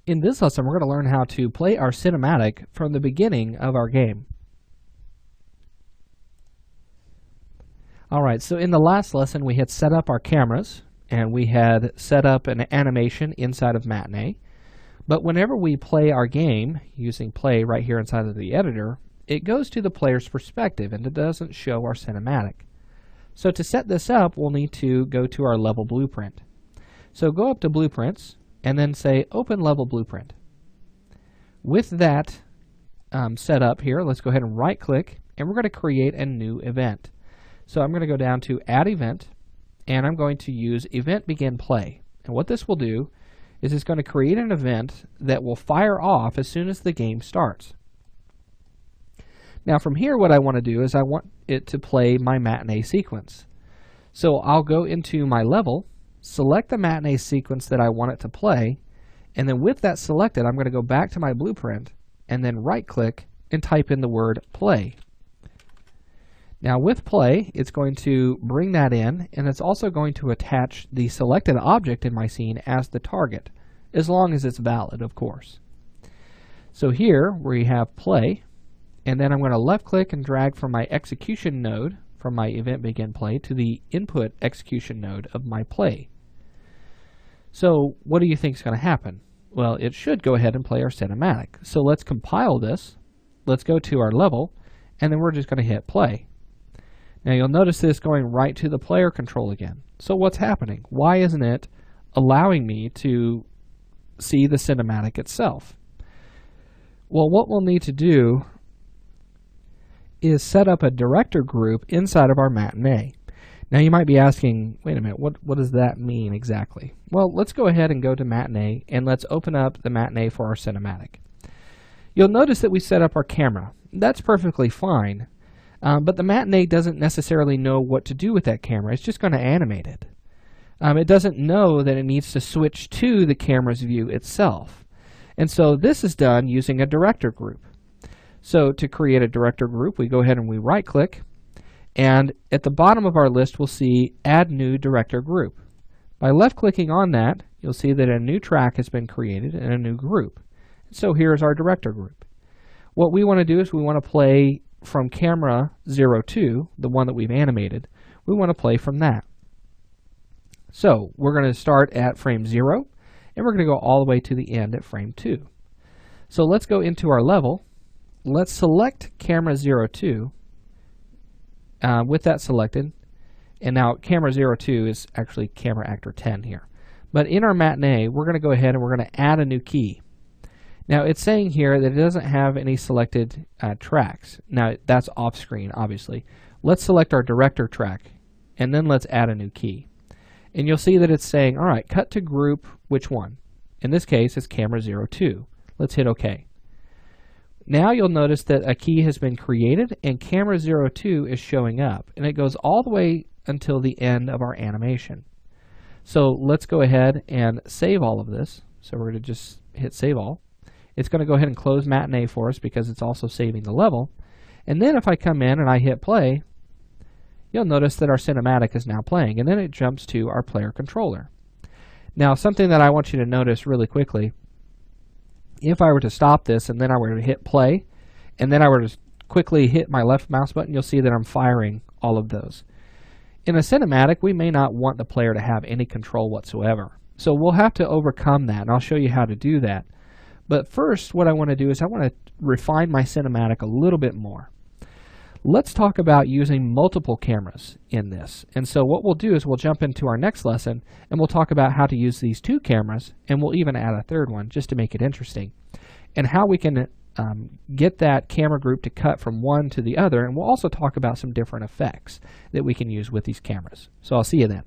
In this lesson, we're going to learn how to play our cinematic from the beginning of our game. Alright, so in the last lesson we had set up our cameras and we had set up an animation inside of Matinee. But whenever we play our game using play right here inside of the editor, it goes to the player's perspective and it doesn't show our cinematic. So to set this up, we'll need to go to our level blueprint. So go up to blueprints and then say open level blueprint. With that set up here, let's go ahead and right click and we're going to create a new event. So I'm going to go down to add event and I'm going to use event begin play. And what this will do is it's going to create an event that will fire off as soon as the game starts. Now from here what I want to do is I want it to play my Matinee sequence. So I'll go into my level, select the Matinee sequence that I want it to play, and then with that selected I'm going to go back to my blueprint and then right click and type in the word play. Now with play it's going to bring that in and it's also going to attach the selected object in my scene as the target, as long as it's valid, of course. So here we have play, and then I'm going to left click and drag from my execution node from my event begin play to the input execution node of my play. So what do you think is going to happen? Well, it should go ahead and play our cinematic. So let's compile this, let's go to our level, and then we're just going to hit play. Now you'll notice this going right to the player control again. So what's happening? Why isn't it allowing me to see the cinematic itself? Well, what we'll need to do is set up a director group inside of our Matinee. Now you might be asking, wait a minute, what does that mean exactly? Well, let's go ahead and go to Matinee and let's open up the Matinee for our cinematic. You'll notice that we set up our camera. That's perfectly fine. But the Matinee doesn't necessarily know what to do with that camera. It's just going to animate it. It doesn't know that it needs to switch to the camera's view itself. And so this is done using a director group. So to create a director group, we go ahead and we right click, and at the bottom of our list we'll see add new director group. By left clicking on that, you'll see that a new track has been created and a new group. So here's our director group. What we want to do is we want to play from camera 02, the one that we've animated. We want to play from that. So we're going to start at frame 0 and we're going to go all the way to the end at frame 2. So let's go into our level. Let's select camera 02 with that selected, and now camera 02 is actually camera actor 10 here. But in our Matinee we're going to go ahead and we're going to add a new key. Now it's saying here that it doesn't have any selected tracks. Now that's off screen obviously. Let's select our director track and then let's add a new key. And you'll see that it's saying, alright, cut to group which one? In this case it's camera 02. Let's hit OK. Now you'll notice that a key has been created and camera 02 is showing up, and it goes all the way until the end of our animation. So let's go ahead and save all of this. So we're going to just hit save all. It's going to go ahead and close Matinee for us because it's also saving the level. And then if I come in and I hit play, you'll notice that our cinematic is now playing, and then it jumps to our player controller. Now something that I want you to notice really quickly, if I were to stop this and then I were to hit play and then I were to quickly hit my left mouse button, you'll see that I'm firing all of those. In a cinematic, we may not want the player to have any control whatsoever. So we'll have to overcome that, and I'll show you how to do that. But first, what I want to do is I want to refine my cinematic a little bit more. Let's talk about using multiple cameras in this. And so what we'll do is we'll jump into our next lesson and we'll talk about how to use these two cameras, and we'll even add a third one just to make it interesting, and how we can get that camera group to cut from one to the other, and we'll also talk about some different effects that we can use with these cameras. So I'll see you then.